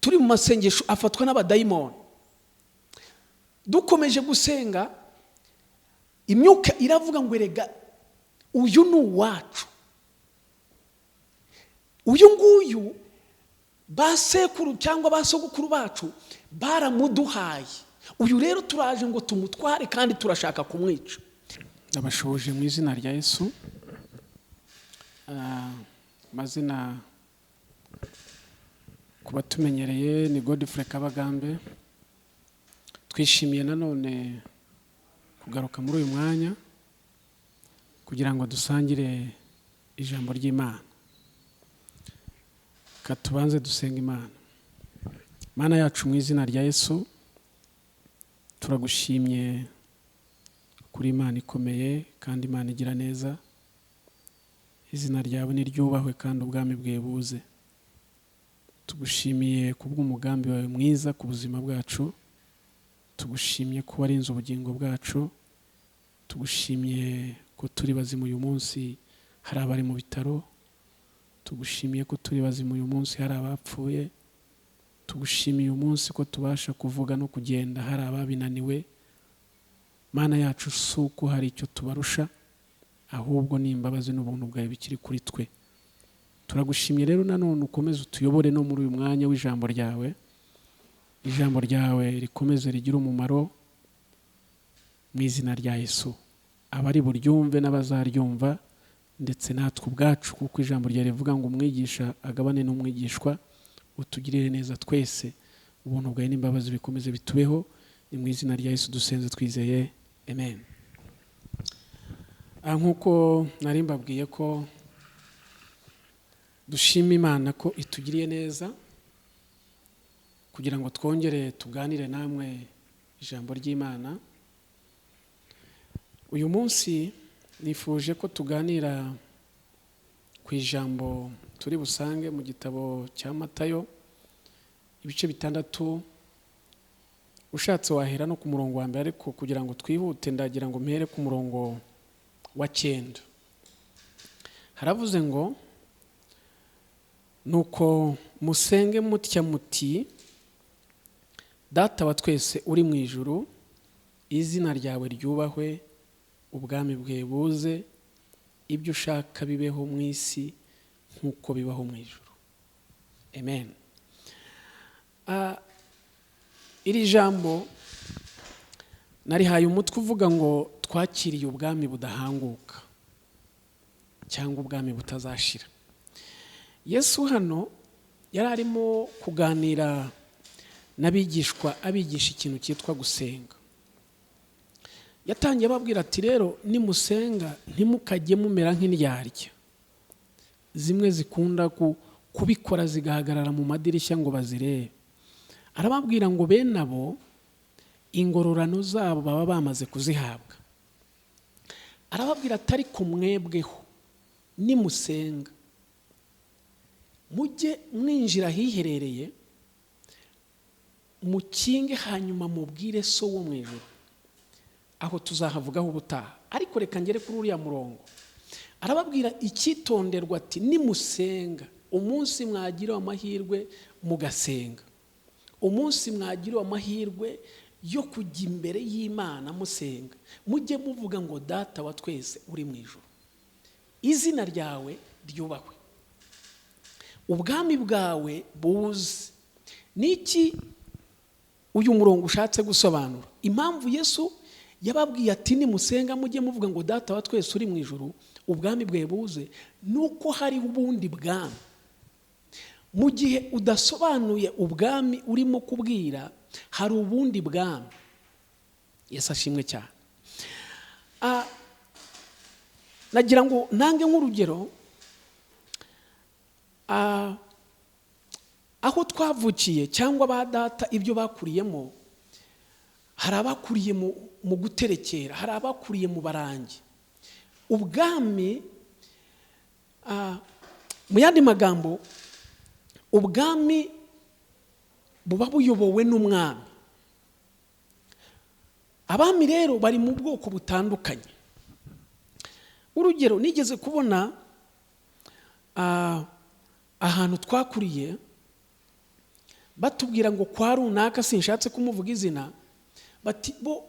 turi mu masengesho afatwa n'abadayimoni. Dukomeje gusenga imyuka iravuga ngo erega uyu ni uwacu, uyu nguyu basekuru cyangwa basogokuru bacu baramuduhaye, uyu rero turaje ngo tumutware kandi turashaka kumwica. Ndabashoje mu izina rya Yesu. Mazina kuba tumenyereye ni Godfrey Kabagambe. Twishimiye nanone kugaruka muri uyu mwanya kugira ngo dusangire ijambo ry'Imana. Katubanze dusenga Imana. Mana yacu mu izina rya Yesu, turagushimye kuri Imana ikomeye kandi Imana igira neza. Izina ryawe ni ryubahwe kandi ubwami bwe buze. Tugushimiye kubw'umugambi wawe mwiza ku buzima bwacu. Tugushimiye ko warinze ubugingo bwacu. Tugushimiye ko turi bazima uyu munsi hari abari mu bitaro. Tugushimiye ko turi bazima uyu munsi hari abapfuye. Tugushimiye uyu munsi ko tubasha kuvuga no kugenda hari ababinaniwe. Mana yacu suko hari icyo tubarusha, ahubwo ni imbabazi n'ubuntu bwawe bikiri kuri twe. Turagushimye rero nanone ukomeze utuyobore no muri uyu mwanya w'ijambo ryawe. Ijambo ryawe rikomeze rigira umumaro mu izina rya Yesu. Abari buryumve n'abazaryumva ndetse natwe ubwacu, kuko ijambo ryawe rivuga ngo umwigisha agabane n'umwigishwa. Utugirire neza twese, ubuntu bwawe n'imbabazi bikomeze bitubeho. Ni mu izina rya Yesu dusenze twizeye, amen. Nkuko nari mbabwiye ko dushima Imana ko itugiriye neza kugira ngo twongere tuganire namwe ijambo ry'Imana. Uyu munsi nifuje ko tuganira ku ijambo turi busange mu gitabo cya Matayo ibice 6. Ushatse wahera no ku murongo wa mbere, ariko kugira ngo twihute ndagira ngo mpere ku murongo wa 9. Haravuze ngo nuko musenge mutya muti, Data wa twese uri mu ijuru, izina ryawe ryubahwe, ubwami bwe buze, ibyo ushaka bibeho mu isi nkuko bibaho mu ijuru. Amen. Iri jambo narihaye umutwe uvuga ngo twakiriye ubwami budahanguka cyangwa ubwami butazashira. Yesu hano yari arimo kuganira n'abigishwa, abigisha ikintu cyitwa gusenga. Yatangiye babwira ati rero nimusenga ntimukajye mumera nk'indyarya zimwe zikunda kubikora zigahagarara mu madirishya ngo bazirebe. Arababwira ngo bene abo ingororano zabo baba bamaze kuzihabwa. Arababwira atari ko mwebweho nimusenga mujye mwinjira hiherereye, mukinge hanyuma mubwire so wo mu ijuru. Aho tuzahavugaho ubutaha, ariko reka ngere kuri uriya murongo. Arababwira icyitonderwa ati nimusenga, umunsi mwagiriwe amahirwe mugasenga, umunsi mwagiriwe amahirwe yo kujya imbere y'Imana musenga, mujye muvuga ngo Data wa twese uri mu ijuru, izina ryawe ryubahwe, ubwami bwawe buze. Niki uyu murongo ushatse gusobanura? Impamvu Yesu yababwiye ati nimusenga mujye muvuga ngo Data wa twese uri mu ijuru, ubwami bwe buze, nuko hari ubundi bwami. Mu gihe udasobanuye ubwami urimo kubwira, hari ubundi bwami. Yesu ashimwe cyane. Nagira ngo nange nk'urugero, aho twavukiye cyangwa ba data ibyo bakuriyemo, hari abakuriye mu guterekera, hari abakuriye mu barangi. Ubwami, mu yandi magambo, ubwami buba buyobowe n'umwami. Abami rero bari mu bwoko butandukanye. Urugero, nigeze kubona ahantu twakuriye batubwira ngo kwa runaka, sinshatse kumuvuga izina, bati bo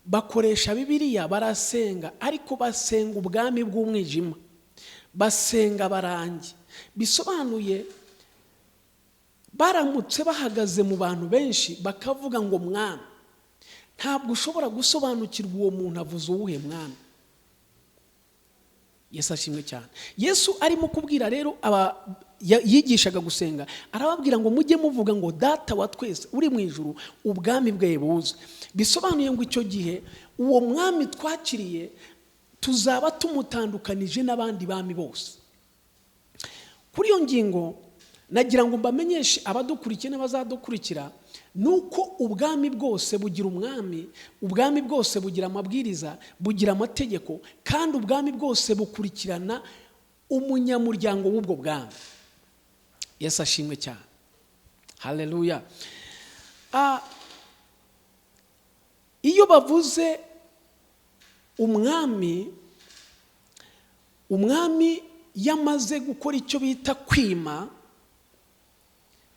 bakoresha Bibiliya, barasenga, ariko basenga ubwami bw'umwijima, basenga barangi. Bisobanuye baramutse bahagaze mu bantu benshi bakavuga ngo mwami, ntabwo ushobora gusobanukirwa uwo muntu avuze uwuhe mwami. Yesu ashimwe cyane. Yesu arimo kubwira rero yigishaga gusenga, arababwira ngo mujye muvuga ngo data wa twese uri mu ijuru, ubwami bwawe buze. Bisobanuye ngo icyo gihe uwo mwami twakiriye tuzaba tumutandukanije n'abandi bami bose. Kuri iyo ngingo nagira ngo mbamenyeshe abadukurikiye n'abazadukurikira, nuko ubwami bwose bugira umwami, ubwami bwose bugira amabwiriza, bugira amategeko, kandi ubwami bwose bukurikirana umunyamuryango w'ubwo bwami. Yesu ashimwe cyane. Haleluya. Iyo bavuze umwami yamaze gukora icyo bita kwima,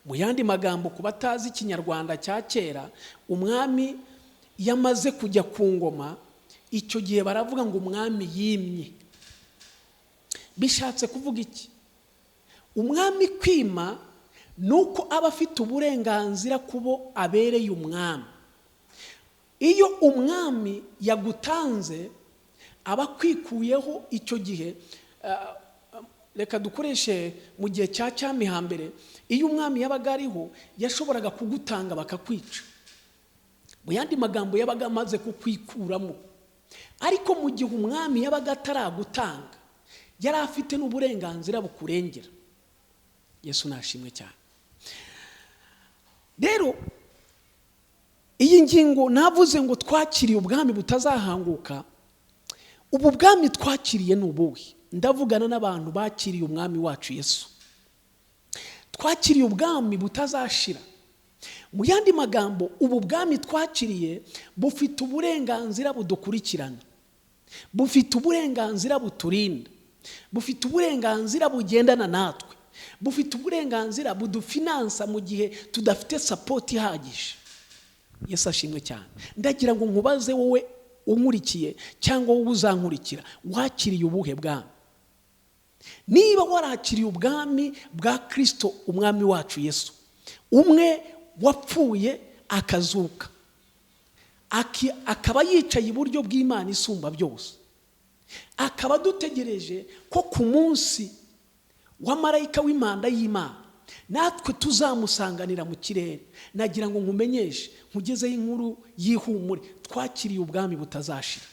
mu yandi magambo ku batazi ikinyarwanda cya kera, umwami yamaze kujya ku ngoma, icyo gihe baravuga ngo umwami yimye. Bishatse kuvuga iki? Umwami kwima nuko aba afite uburenganzira kubo abereye umwami. Iyo umwami yagutanze aba kwikuyeho icyo gihe. Reka dukoreshe mu gihe cya cyami hambere, iyo umwami yabaga ariho yashoboraga kugutanga bakakwica. Mu yandi magambo yabaga amaze kukwikuramo. Ariko mu gihe umwami yabaga ataragutanga, yari afite n'uburenganzira bukurengera. Yesu nashimwe cyane. Rero iyi ngingo navuze ngo twakiriye ubwami butazahanguka, ubu bwami twakiriye ni ubuhe? Ndavugana n'abantu bakiriye umwami wacu Yesu. Twakiriye ubwami butazashira. Mu yandi magambo, ubu bwami twakiriye bufite uburenganzira budukurikirana, bufite uburenganzira buturinda, bufite uburenganzira bugendana natwe, bufite uburenganzira budufinansa mu gihe tudafite support ihagije. Yesu ashimwe cyane. Ndagira ngo nkubaze wowe unkurikiye cyangwa wowe uzankurikira, wakiriye ubuhe bwami? Niba warakiriye ubwami bwa Kristo umwami wacu Yesu, umwe wapfuye akazuka, akaba yicaye iburyo bw'Imana isumba byose, akaba dutegereje ko ku munsi wa marayika w'impanda y'Imana natwe tuzamusanganira mu kirere. Nagira ngo nkumenyeshe, nkugezeho inkuru y'ihumure, twakiriye ubwami butazashira.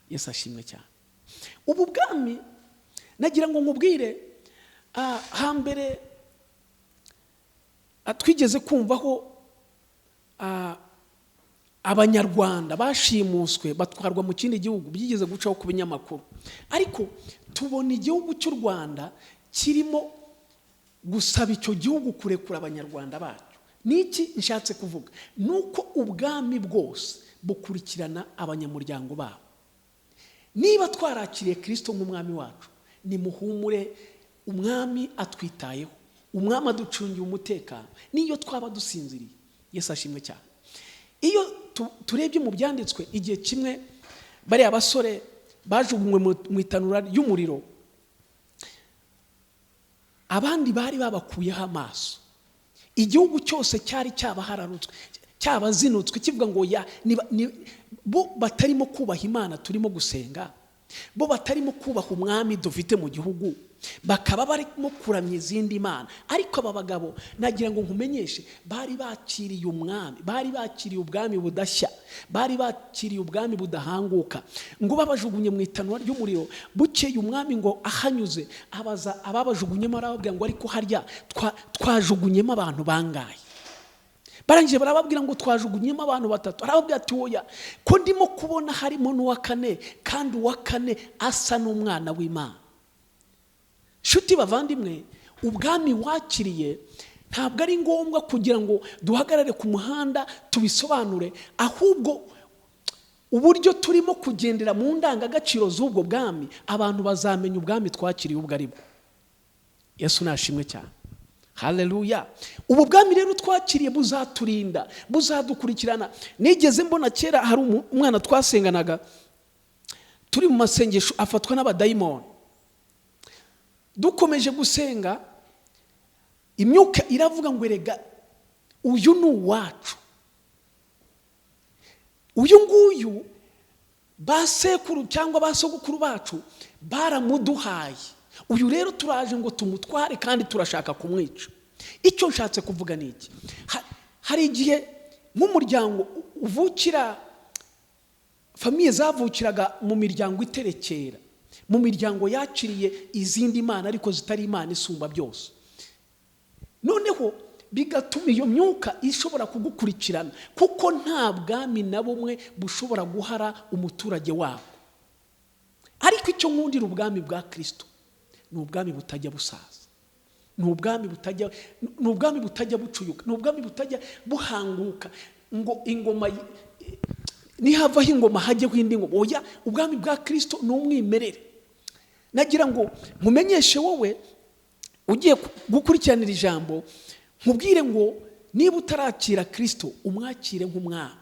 Yesu ashimwe cyane. Ubu bwami nagira ngo nkubwire, hambere twigeze kumvaho abanyarwanda bashimuswe batwarwa mu kindi gihugu, byigeze gucaho ku binyamakuru. Ariko tubona igihugu cy'u Rwanda kirimo gusaba icyo gihugu kurekura abanyarwanda bacyo. Niki nshatse kuvuga? Nuko ubwami bwose bukurikirana abanyamuryango babo. Niba twarakiriye Kristo nk'umwami wacu, ni muhumure, umwami atwitayeho, umwami aducungiye umutekano niyo twaba dusinziriye. Yesu ashimwe cyane. Iyo turebye mu byanditswe, igihe kimwe bari abasore bajugunywe mu itanura ry'umuriro, abandi bari babakuyeho amaso, igihugu cyose cyari cyabahararutswe, cyabazinutswe, kivuga ngo bo batarimo kubaha Imana turimo gusenga, bo batarimo kubaha umwami dufite mu gihugu, bakaba barimo kuramya izindi mana. Ariko aba bagabo nagira ngo nkumenyeshe, bari bakiriye umwami, bari bakiriye ubwami budashya, bari bakiriye ubwami budahanguka. Ngo babajugunye mu itanura ry'umuriro, bukeye umwami ngo ahanyuze abaza ababajugunyemo, arababwira ngo ariko harya twajugunyemo abantu bangaye? Barangije barababwira ngo twajugunyemo abantu 3. Arababwira ati oya, ko ndimo kubona harimo n'uwa 4, kandi uwa 4 asa n'umwana w'Imana. Shuti bavandimwe, ubwami wakiriye ntabwo ari ngombwa kugira ngo duhagarare ku muhanda tubisobanure, ahubwo uburyo turimo kugendera mu ndangagaciro z'ubwo bwami, abantu bazamenya ubwami twakiriye ubwo ari bwo. Yesu nashimwe cyane. Haleluya. Ubu bwami rero twakiriye buzaturinda, buzadukurikirana. Nigeze mbona kera hari umwana twasenganaga turi mu masengesho afatwa n'abadayimoni. Dukomeje gusenga imyuka iravuga ngo erega uyu ni uwacu, uyu nguyu basekuru cyangwa basogokuru bacu baramuduhaye, uyu rero turaje ngo tumutware kandi turashaka kumwica. Icyo nshatse kuvuga ni iki? Hari igihe nk'umuryango uvukira, famiye zavukiraga mu miryango iterekera, mu miryango yakiriye izindi mana ariko zitari Imana isumba byose. Noneho bigatuma iyo myuka ishobora kugukurikirana, kuko nta bwami na bumwe bushobora guhara umuturage wabo. Ariko icyo nkundira ubwami bwa Kristo, ni ubwami butajya busaza, ni ubwami butajya bucuyuka, ni ubwami butajya buhanguka ngo ingoma nihavaho ingoma hajyeho indi ngoma. Oya, ubwami bwa Kristo ni umwimerere. Nagira ngo mumenyeshe wowe ugiye gukurikiranira ijambo, nkubwire ngo niba utarakira Kristo umwakire nk'umwami,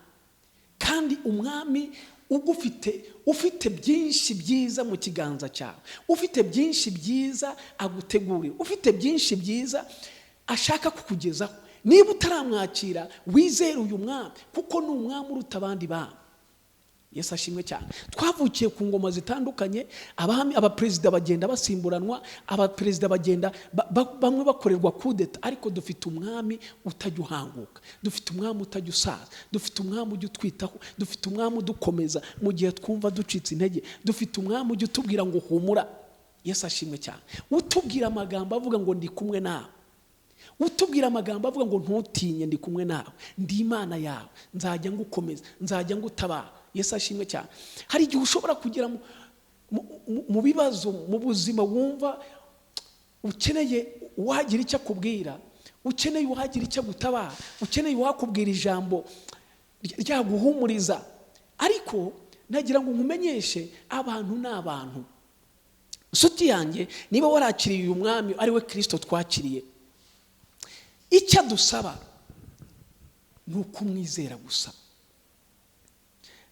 kandi umwami ufite byinshi byiza mu kiganza cyawe, ufite byinshi byiza agutegurira, ufite byinshi byiza ashaka kukugezaho. Niba utaramwakira wizere uyu mwami, kuko ni umwami uruta abandi bami. Yesu ashimwe cyane. Twavukiye ku ngoma zitandukanye, abami abaperezida bagenda basimburanwa, abaperezida bagenda bamwe bakorerwa kudeta, ariko dufite umwami utajya uhanguka, dufite umwami utajya usaza, dufite umwami ujya utwitaho, dufite umwami udukomeza mu gihe twumva ducitse intege, dufite umwami ujya utubwira ngo humura. Yesu ashimwe cyane. Utubwira amagambo avuga ngo ndi kumwe nawe, utubwira amagambo avuga ngo ntutinye, ndi kumwe nawe, ndi Imana yawe, nzajya ngukomeza, nzajya ngutabara. Yesu ashimwe cyane. Hari igihe ushobora kugira mu bibazo mu buzima, wumva ukeneye uwagira icyo akubwira, ukeneye uwagira icyo gutabara, ukeneye uwakubwira ijambo ryaguhumuriza. Ariko nagira ngo nkumenyeshe, abantu ni abantu. Nshuti yanjye, niba warakiriye uyu mwami ari we Kristo twakiriye, icyo adusaba ni ukumwizera gusa.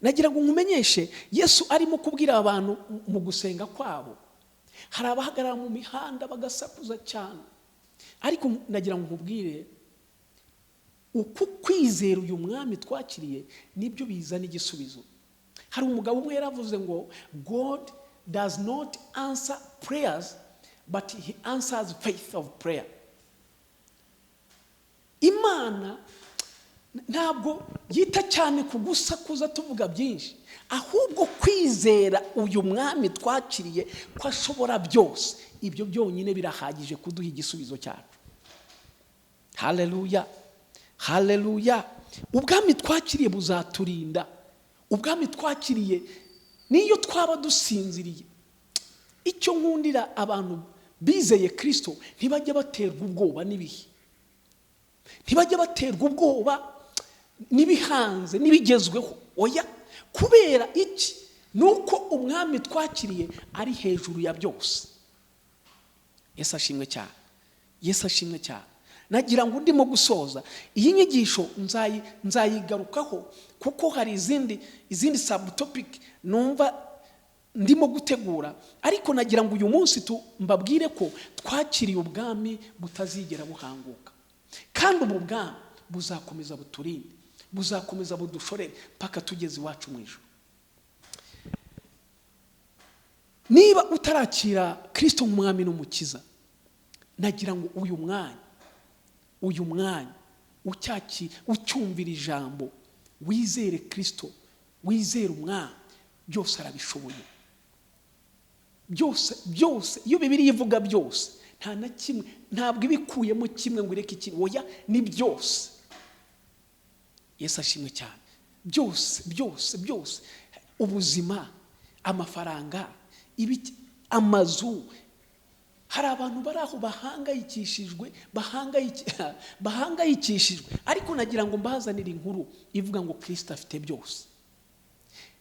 Nagira ngo nkumenyeshe, Yesu arimo kubwira abantu mu gusenga kwabo, hari abahagarara mu mihanda bagasakuza cyane, ariko nagira ngo nkubwire, uku kwizera uyu mwami twakiriye nibyo bizana igisubizo. Hari umugabo umwe yaravuze ngo God does not answer prayers but he answers faith of prayer. Imana ntabwo yita cyane ku gusakuza tuvuga byinshi, ahubwo kwizera uyu mwami twakiriye ko ashobora byose, ibyo byonyine birahagije kuduha igisubizo cyacu. Haleluya, haleluya. Ubwami twakiriye buzaturinda, ubwami twakiriye niyo twaba dusinziriye. Icyo nkundira abantu bizeye Kristo, ntibajya baterwa ubwoba n'ibihe, ntibajya baterwa ubwoba n'ibihanze n'ibigezweho. Oya, kubera iki? Nuko umwami twakiriye ari hejuru ya byose. Yesu ashimwe cyane, Yesu ashimwe cyane. Nagira ngo ndimo gusoza iyi nyigisho nzayigarukaho, kuko hari izindi subtopic numva ndimo gutegura, ariko nagira ngo uyu munsi mbabwire ko twakiriye ubwami butazigera buhanguka, kandi ubu bwami buzakomeza buturinde, buzakomeza budushorere paka tugeze iwacu mu ijuru. Niba utarakira Kristo nk'umwami n'umukiza, nagira ngo uyu mwanya ucyumvira ijambo, wizere Kristo, wizere umwami, byose arabishoboye. Byose iyo Bibiliya ivuga byose, nta na kimwe, ntabwo ibikuyemo kimwe ngo ireke iki. Oya, ni byose. Yesu ashimwe cyane. Byose, ubuzima, amafaranga, amazu. Hari abantu bari aho bahangayikishijwe, ariko nagira ngo mbazanire inkuru ivuga ngo Kristo afite byose.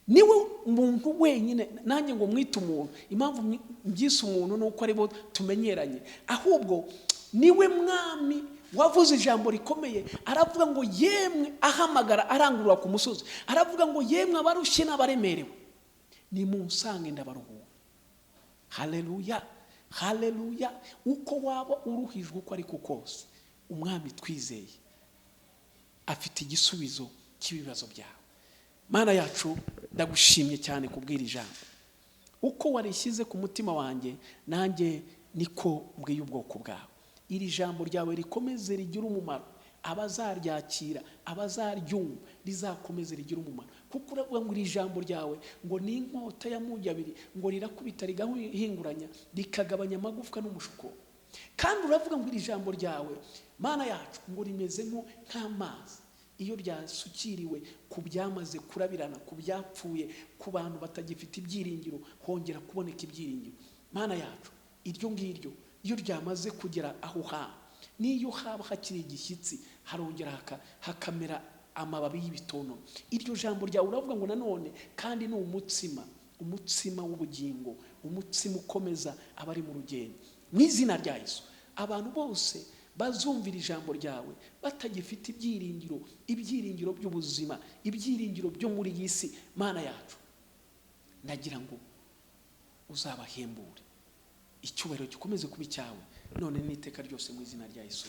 Niwe umuntu wenyine, nanjye ngo mwite umuntu, impamvu mbyise umuntu nuko ari bo tumenyeranye, ahubwo niwe mwami wavuze ijambo rikomeye, aravuga ngo yemwe, ahamagara arangurura ku musozi, aravuga ngo yemwe abarushye n'abaremerewe, nimunsange ndabaruhura. Haleluya, haleluya. Uko waba uruhijwe uko ariko kose, umwami twizeye afite igisubizo cy'ibibazo byawe. Mana yacu, ndagushimye cyane kubwira ijambo. Uko warishyize ku mutima wanjye, nanjye niko mbwiye ubwoko bwawe. Iri jambo ryawe rikomeze rigira umumaro, abazaryakira, abazaryumva, rizakomeze rigira umumaro. Kuko uravuga ngo iri jambo ryawe ngo ni inkota y'amugi abiri, ngo rirakubita rigahinguranya, rikagabanya amagufwa n'umushuko. Kandi uravuga ngo iri jambo ryawe, Mana yacu, ngo rimeze nk'amazi iyo ryasukiriwe ku byamaze kurabirana, ku byapfuye, ku bantu batagifite ibyiringiro, hongera kuboneka ibyiringiro. Mana yacu, iryo ngiryo iyo ryamaze kugera aho hantu, niyo haba hakiri igishyitsi, harongera hakamera amababi y'ibitono. Iryo jambo ryawe uravuga ngo nanone kandi ni umutsima w'ubugingo, umutsima ukomeza abari mu rugendo. Mu izina rya Yesu, abantu bose bazumvira ijambo ryawe batagifite ibyiringiro by'ubuzima, ibyiringiro byo muri iyi si, Mana yacu, ndagira ngo uzabahembure. Icyubahiro gikomeze kuba icyawe none n'iteka ryose mu izina rya Yesu.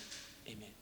Amen.